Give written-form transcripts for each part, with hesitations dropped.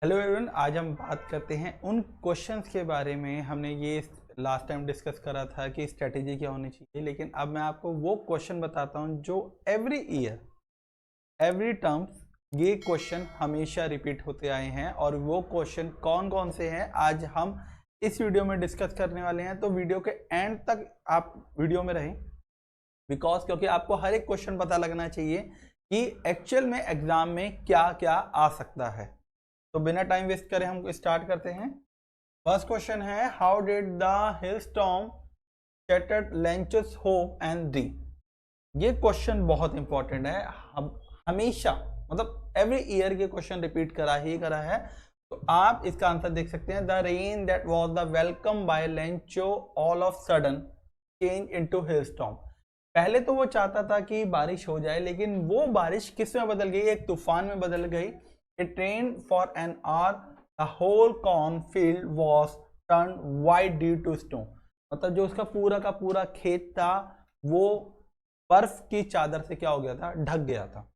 Hello everyone, आज हम बात करते हैं उन क्वेश्चंस के बारे में। हमने ये लास्ट टाइम डिस्कस करा था कि स्ट्रेटेजी क्या होनी चाहिए, लेकिन अब मैं आपको वो क्वेश्चन बताता हूँ जो एवरी ईयर एवरी टर्म्स ये क्वेश्चन हमेशा रिपीट होते आए हैं। और वो क्वेश्चन कौन कौन से हैं आज हम इस वीडियो में डिस्कस करने वाले हैं। तो वीडियो के एंड तक आप वीडियो में रहें, क्योंकि आपको हर एक क्वेश्चन पता लगना चाहिए कि एक्चुअल में एग्जाम में क्या क्या आ सकता है। तो बिना टाइम वेस्ट करे हम स्टार्ट करते हैं। फर्स्ट क्वेश्चन है, how did the hailstorm shattered Lench's hope and dream। ये क्वेश्चन बहुत इंपॉर्टेंट है। हम हमेशा मतलब एवरी ईयर ये क्वेश्चन रिपीट करा है। तो आप इसका आंसर देख सकते हैं, the rain that was the welcome by Lencho all of sudden change into hailstorm. पहले तो वो चाहता था कि बारिश हो जाए, लेकिन वो बारिश किस में बदल गई? एक तूफान में बदल गई। It rained for an hour. The whole cornfield was turned white due to snow। मतलब जो उसका पूरा का पूरा खेत था वो बर्फ की चादर से क्या हो गया था? ढक गया था।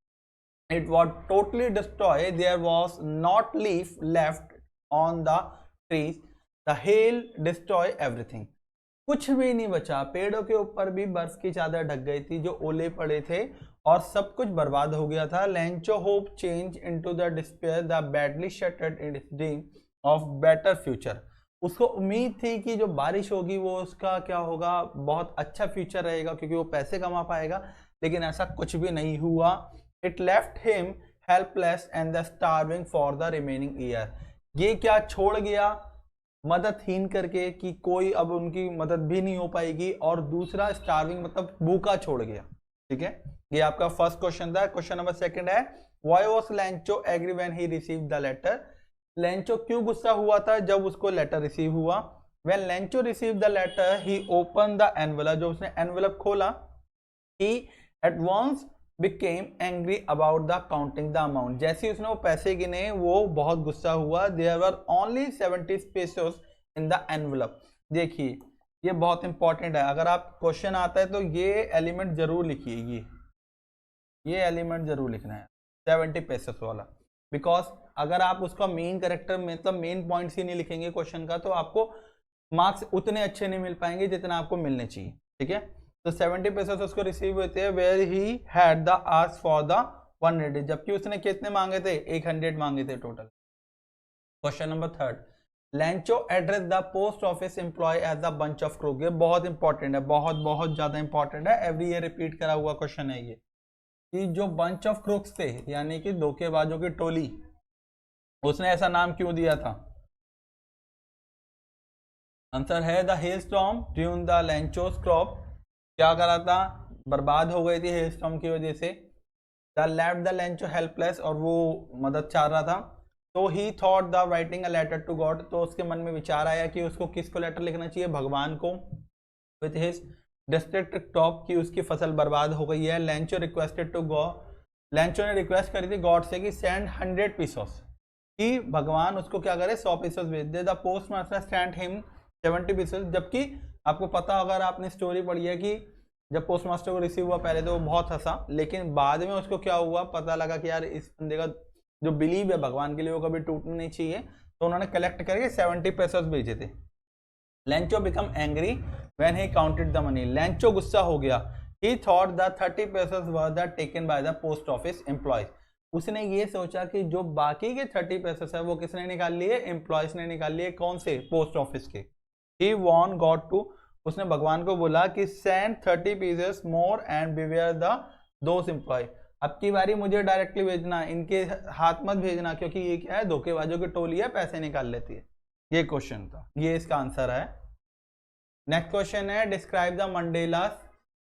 It was totally destroyed. There was not leaf left on the trees. The hail destroyed everything। कुछ भी नहीं बचा, पेड़ों के ऊपर भी बर्फ की चादर ढक गई थी, जो ओले पड़े थे और सब कुछ बर्बाद हो गया था। Lencho hope change into the despair, the badly shattered in its dream of better future. उसको उम्मीद थी कि जो बारिश होगी वो उसका क्या होगा, बहुत अच्छा फ्यूचर रहेगा, क्योंकि वो पैसे कमा पाएगा, लेकिन ऐसा कुछ भी नहीं हुआ। It left him helpless and the starving for the remaining year. ये क्या छोड़ गया? मददहीन करके, कि कोई अब उनकी मदद भी नहीं हो पाएगी। और दूसरा स्टार्विंग मतलब भूखा छोड़ गया। ठीक है, ये आपका फर्स्ट क्वेश्चन था। क्वेश्चन नंबर सेकंड है, why was Lencho angry when he received the letter. Lencho क्यों गुस्सा हुआ था जब उसको लेटर रिसीव हुआ? When Lencho received the letter he open the envelope. जो उसने एनवेलप खोला, he at once became angry about the counting the amount। जैसे उसने वो पैसे गिने वो बहुत गुस्सा हुआ। there were only 70 pesos in the envelope। देखिए ये बहुत इंपॉर्टेंट है, अगर आप क्वेश्चन आता है तो ये एलिमेंट जरूर लिखिए। ये एलिमेंट जरूर लिखना है 70 पेसेस वाला, बिकॉज अगर आप उसका मेन कैरेक्टर मतलब मेन पॉइंट्स ही नहीं लिखेंगे क्वेश्चन का, तो आपको मार्क्स उतने अच्छे नहीं मिल पाएंगे जितना आपको मिलने चाहिए। ठीक है, तो 70 पेसेस उसको रिसीव हुए थे। Where he had the ask for the 100, जबकि उसने कितने मांगे थे? 100 मांगे थे टोटल। Question number third, Lencho address the post office employ as the bunch of crook. ये बहुत इंपॉर्टेंट है, बहुत बहुत ज्यादा इंपॉर्टेंट है, एवरी ईयर रिपीट करा हुआ क्वेश्चन है ये, कि जो बंच ऑफ क्रूक्स थे यानी कि धोखेबाजों की टोली, उसने ऐसा नाम क्यों दिया था? आंसर है the hailstorm during the Lencho's crop. क्या करा था? बर्बाद हो गई थी हेलस्टॉर्म की वजह से। The left the Lencho helpless, और वो मदद चाह रहा था। तो he thought the writing a letter to God, तो उसके मन में विचार आया कि उसको किसको लेटर लिखना चाहिए? भगवान को। विथ हिज डिस्ट्रिक्ट टॉप की उसकी फसल बर्बाद हो गई है। Lencho requested to go, Lencho ने रिक्वेस्ट करी थी गॉड से कि सेंड 100 पीसोस, कि भगवान उसको क्या करे? 100 पीसोस भेज दे। The post master send him 70 pesos. जबकि आपको पता होगा, आपने स्टोरी पढ़ी है कि जब पोस्ट मास्टर को रिसीव हुआ पहले तो वो बहुत हंसा, लेकिन बाद में उसको क्या हुआ, पता लगा कि यार इस बंदे का जो बिलीव है भगवान के लिए वो कभी टूटना नहीं चाहिए। तो उन्होंने कलेक्ट करके 70 पेसोस भेजे थे। Lencho become angry when he counted the money. Lencho गुस्सा हो गया। ही thought the 30 pesos were the taken by the post office employees. उसने ये सोचा कि जो बाकी के 30 पेसोस है वो किसने निकाल लिए? एम्प्लॉयज ने निकाल लिए। कौन से? पोस्ट ऑफिस के। ही वॉन गॉड टू, उसने भगवान को बोला कि send 30 pieces more and beware the those employ. अब की बारी मुझे डायरेक्टली भेजना, इनके हाथ मत भेजना, क्योंकि ये क्या है? धोखेबाजों की टोली है, पैसे निकाल लेती है। ये क्वेश्चन था, ये इसका आंसर है। नेक्स्ट क्वेश्चन है, describe the Mandela's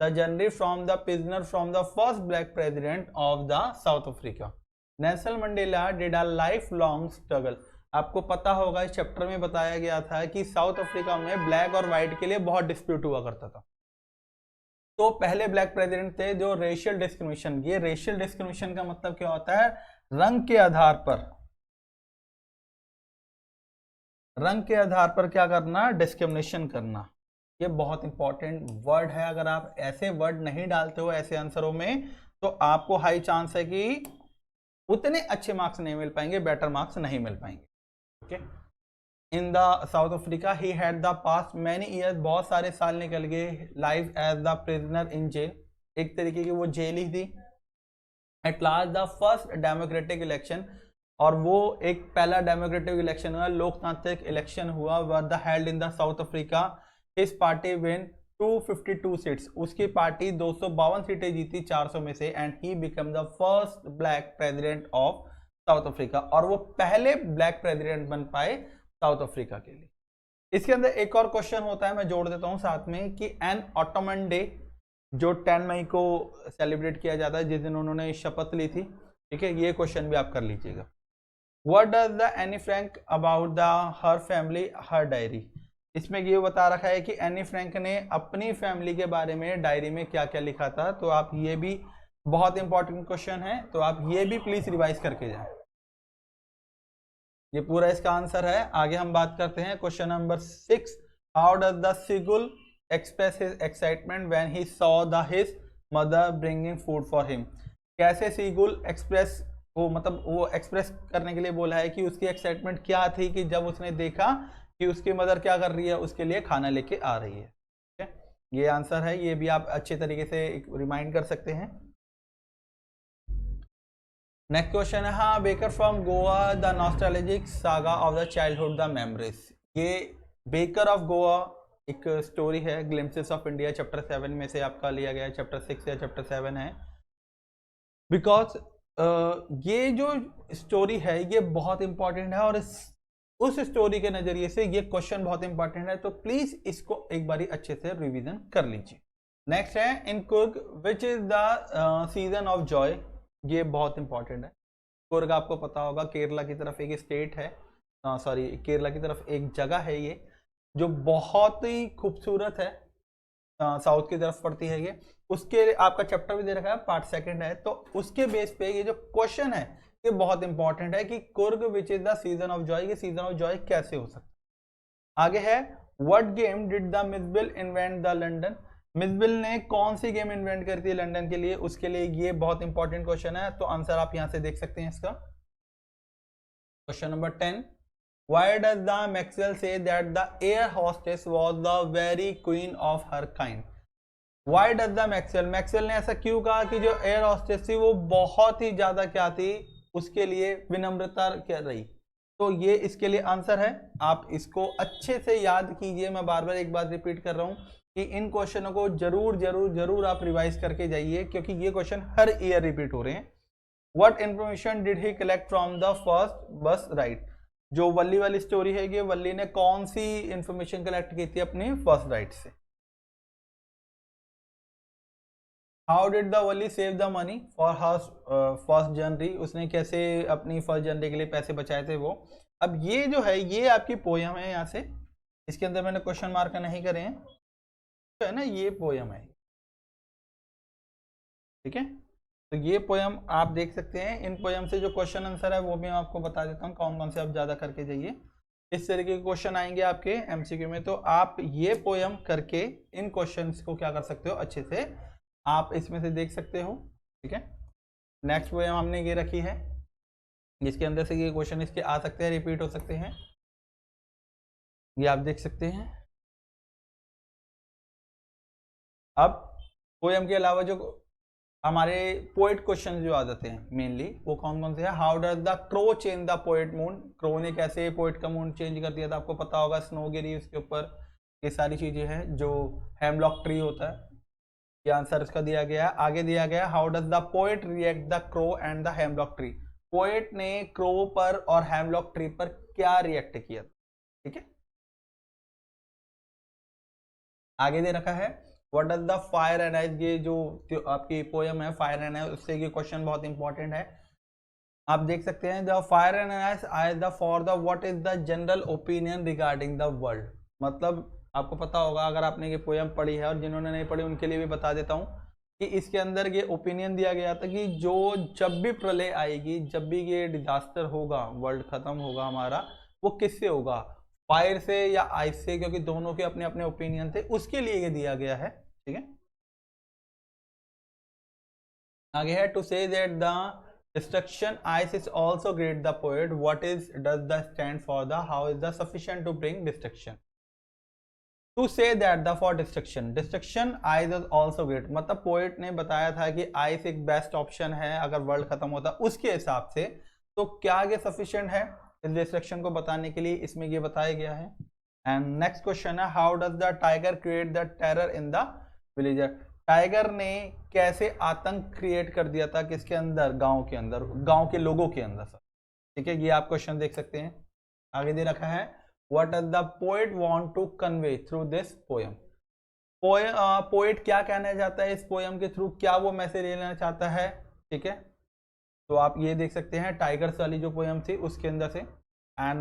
the journey from the prisoner from the first black president of the South Africa. Nelson Mandela did a life long struggle. आपको पता होगा इस चैप्टर में बताया गया था कि साउथ अफ्रीका में ब्लैक और व्हाइट के लिए बहुत डिस्प्यूट हुआ करता था। तो पहले ब्लैक प्रेसिडेंट थे जो रेशियल डिस्क्रिमिनेशन, ये रेशियल डिस्क्रिमिनेशन का मतलब क्या होता है? रंग के आधार पर, रंग के आधार पर क्या करना? डिस्क्रिमिनेशन करना। ये बहुत इंपॉर्टेंट वर्ड है। अगर आप ऐसे वर्ड नहीं डालते हो ऐसे आंसरों में, तो आपको हाई चांस है कि उतने अच्छे मार्क्स नहीं मिल पाएंगे, बेटर मार्क्स नहीं मिल पाएंगे। Okay, in the South Africa he had the past many years, बहुत सारे साल निकल गए, life as the prisoner in jail, एक तरीके की वो जेल ही थी। At last the first democratic election, और वो एक पहला डेमोक्रेटिक इलेक्शन हुआ, लोकतांत्रिक इलेक्शन हुआ, were the held in the South Africa, his party win 252 seats, उसकी पार्टी 252 सीटें जीती 400 में से, and he become the first black president of south Africa, और वो पहले ब्लैक प्रेसिडेंट बन पाए साउथ अफ्रीका के लिए। इसके अंदर एक और क्वेश्चन होता है, मैं जोड़ देता हूं साथ में, कि एन ऑटोमन डे जो 10 मई को सेलिब्रेट किया जाता है, जिस दिन उन्होंने शपथ ली थी, ठीक है, ये क्वेश्चन भी आप कर लीजिएगा। What does the Anne Frank about the her family her diary, इसमें ये बता रखा है कि एनी फ्रैंक ने अपनी फैमिली के बारे में डायरी में क्या क्या लिखा था, तो आप ये भी बहुत इंपॉर्टेंट क्वेश्चन है, तो आप ये भी प्लीज रिवाइज करके जाएं। ये पूरा इसका आंसर है। आगे हम बात करते हैं question number 6, how does the seagull express his excitement when he saw the his mother bringing food for him, कैसे सीगुल एक्सप्रेस, वो मतलब वो एक्सप्रेस करने के लिए बोला है कि उसकी एक्साइटमेंट क्या थी कि जब उसने देखा कि उसकी मदर क्या कर रही है, उसके लिए खाना लेके आ रही है। ठीक है, ये आंसर है, ये भी आप अच्छे तरीके से रिमाइंड कर सकते हैं। नेक्स्ट क्वेश्चन है, हाँ, baker from Goa the nostalgic saga of the childhood the memories, ये बेकर ऑफ गोवा एक स्टोरी है, ग्लिम्पसेस ऑफ इंडिया चैप्टर 7 में से आपका लिया गया है, चैप्टर 6 या चैप्टर 7 है। बिकॉज ये जो स्टोरी है ये बहुत इंपॉर्टेंट है, और उस स्टोरी के नजरिए से ये क्वेश्चन बहुत इंपॉर्टेंट है, तो प्लीज इसको एक बारी अच्छे से रिवीजन कर लीजिए। नेक्स्ट है, in Coorg which is the season of joy, ये बहुत इंपॉर्टेंट है। कुर्ग आपको पता होगा केरला की तरफ एक स्टेट है, सॉरी केरला की तरफ एक जगह है ये, जो बहुत ही खूबसूरत है, साउथ की तरफ पड़ती है ये, उसके आपका चैप्टर भी दे रखा है, पार्ट 2 है, तो उसके बेस पे ये जो क्वेश्चन है ये बहुत इंपॉर्टेंट है कि Coorg which is the season of joy, ये सीजन ऑफ जॉय कैसे हो सकता है। आगे है, what game did the misbill invent the London, मिसबिल ने कौन सी गेम इन्वेंट करती है लंदन के लिए, उसके लिए ये बहुत इंपॉर्टेंट क्वेश्चन है, तो आंसर आप यहां से देख सकते हैं इसका। Question number 10, why does the Maxwell से that the air hostess was the very queen of her kind, why does the Maxwell, Maxwell ने ऐसा क्यों कहा कि जो एयर होस्टेस थी वो बहुत ही ज्यादा क्या थी, उसके लिए विनम्रता क्या रही, तो ये इसके लिए आंसर है। आप इसको अच्छे से याद कीजिए, मैं बार बार एक बार रिपीट कर रहा हूं कि इन क्वेश्चनों को जरूर जरूर जरूर आप रिवाइज करके जाइए, क्योंकि ये क्वेश्चन हर ईयर रिपीट हो रहे हैं। What information did he collect from the first बस राइड, जो वल्ली वाली स्टोरी है कि वल्ली ने कौन सी इंफॉर्मेशन कलेक्ट की थी अपनी फर्स्ट राइड से। How did the Valli save the money for her first जनवरी, उसने कैसे अपनी फर्स्ट जनवरी के लिए पैसे बचाए थे वो। अब ये जो है ये आपकी पोयम है, यहाँ से इसके अंदर मैंने क्वेश्चन मार्क नहीं करे हैं, तो है ना, ये पोयम है, ठीक है, तो ये पोयम आप देख सकते हैं। इन पोयम से जो क्वेश्चन आंसर है वो भी मैं आपको बता देता हूँ कौन कौन से आप ज्यादा करके जाइए, इस तरीके के क्वेश्चन आएंगे आपके एमसीक्यू में, तो आप ये पोयम करके इन क्वेश्चंस को क्या कर सकते हो, अच्छे से आप इसमें से देख सकते हो, ठीक है। नेक्स्ट पोयम हमने ये रखी है, जिसके अंदर से ये क्वेश्चन इसके आ सकते हैं, रिपीट हो सकते हैं, ये आप देख सकते हैं। अब पोयम के अलावा जो हमारे पोएट क्वेश्चन जो आ जाते हैं मेनली, वो कौन कौन से हैं। How does the crow change the poet moon, crow ने कैसे पोएट का मून चेंज कर दिया था, आपको पता होगा, स्नो गिरी उसके ऊपर, ये सारी चीजें हैं। जो हेमलॉक ट्री होता है, ये आंसर इसका दिया गया। आगे दिया गया, how does the poet react the crow and the hemlock tree, poet ने क्रो पर और हेमलॉक ट्री पर क्या रिएक्ट किया, ठीक है। आगे दे रखा है, what does the fire and ice, ये जो आपकी पोयम है फायर एंड आइस, उससे ये क्वेश्चन बहुत इंपॉर्टेंट है, आप देख सकते हैं। The fire and ice ice the for the what is the general opinion regarding the world, मतलब आपको पता होगा अगर आपने ये पोयम पढ़ी है, और जिन्होंने नहीं पढ़ी उनके लिए भी बता देता हूँ कि इसके अंदर ये ओपिनियन दिया गया था कि जो जब भी प्रलय आएगी, जब भी ये डिजास्टर होगा, वर्ल्ड खत्म होगा हमारा, वो किससे होगा, फायर से या आइस से, क्योंकि दोनों के अपने अपने ओपिनियन थे, उसके लिए ये दिया गया है, ठीक है। आगे है, to say that the Destruction ice is also great the poet. What is does the stand for the? How is the sufficient to bring destruction? To say that the for destruction. Destruction ice is also great. मतलब poet ने बताया था कि ice एक best option है अगर world खत्म होता उसके हिसाब से, तो क्या ये सफिशिएंट है इस डिस्ट्रक्शन को बताने के लिए, इसमें ये बताया गया है। एंड नेक्स्ट क्वेश्चन है how does the tiger create the terror in the villager. Tiger ने कैसे आतंक क्रिएट कर दिया था किसके अंदर, गांव के अंदर, गांव के लोगों के अंदर सर। ठीक है, ये आप क्वेश्चन देख सकते हैं। आगे दे रखा है what does the poet want to convey through this poem. Poet क्या कहना चाहता है इस पोएम के थ्रू, क्या वो मैसेज लेना चाहता है। ठीक है, तो आप ये देख सकते हैं टाइगर्स वाली जो पोएम थी उसके अंदर से। एंड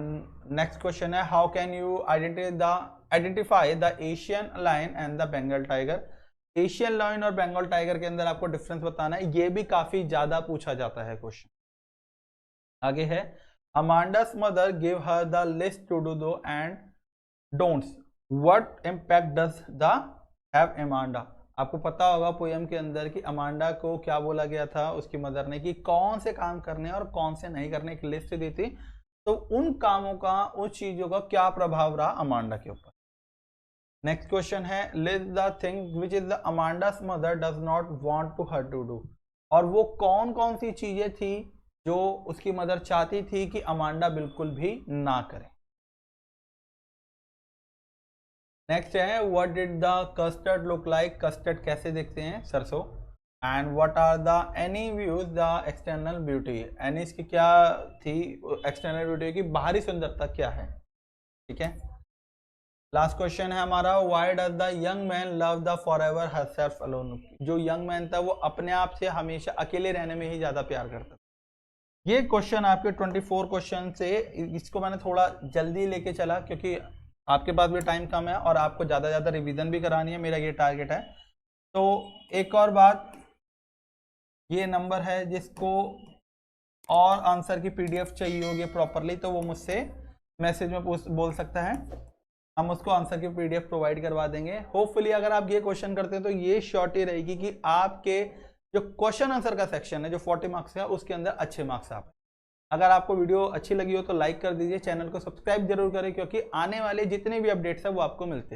नेक्स्ट क्वेश्चन है how can you identify the Asian lion and the Bengal tiger. Asian lion और बंगाल टाइगर के अंदर आपको डिफरेंस बताना है, ये भी काफी ज्यादा पूछा जाता है क्वेश्चन। आगे है Amanda's mother give her the list to do dos and don'ts, what impact does the have Amanda. आपको पता होगा पोएम के अंदर कि अमांडा को क्या बोला गया था उसकी मदर ने कि कौन से काम करने और कौन से नहीं करने की लिस्ट दी थी, तो उन कामों का, उस चीजों का क्या प्रभाव रहा अमांडा के ऊपर। नेक्स्ट क्वेश्चन है list the thing which is the Amanda's mother does not want to her to do. और वो कौन कौन सी चीजें थी जो उसकी मदर चाहती थी कि अमांडा बिल्कुल भी ना करे। नेक्स्ट है what did the custard look like. Custard कैसे देखते हैं, सरसों। And what are the Annie views the external beauty. Annie's की क्या थी एक्सटर्नल ब्यूटी की बाहरी सुंदरता क्या है। ठीक है, लास्ट क्वेश्चन है हमारा why does the young man love the forever herself alone. जो यंग मैन था वो अपने आप से हमेशा अकेले रहने में ही ज्यादा प्यार करता था। ये क्वेश्चन आपके 24 क्वेश्चन से, इसको मैंने थोड़ा जल्दी लेके चला क्योंकि आपके पास भी टाइम कम है और आपको ज़्यादा ज़्यादा रिवीजन भी करानी है, मेरा ये टारगेट है। तो एक और बात, ये नंबर है जिसको और आंसर की पीडीएफ चाहिए होगी प्रॉपरली तो वो मुझसे मैसेज में बोल सकता है, हम उसको आंसर की पीडीएफ प्रोवाइड करवा देंगे। होपफुली अगर आप ये क्वेश्चन करते हैं तो ये श्योरिटी रहेगी कि आपके जो क्वेश्चन आंसर का सेक्शन है जो 40 मार्क्स है उसके अंदर अच्छे मार्क्स आ पाए। अगर आपको वीडियो अच्छी लगी हो तो लाइक कर दीजिए, चैनल को सब्सक्राइब जरूर करें क्योंकि आने वाले जितने भी अपडेट्स हैं वो आपको मिलते हैं।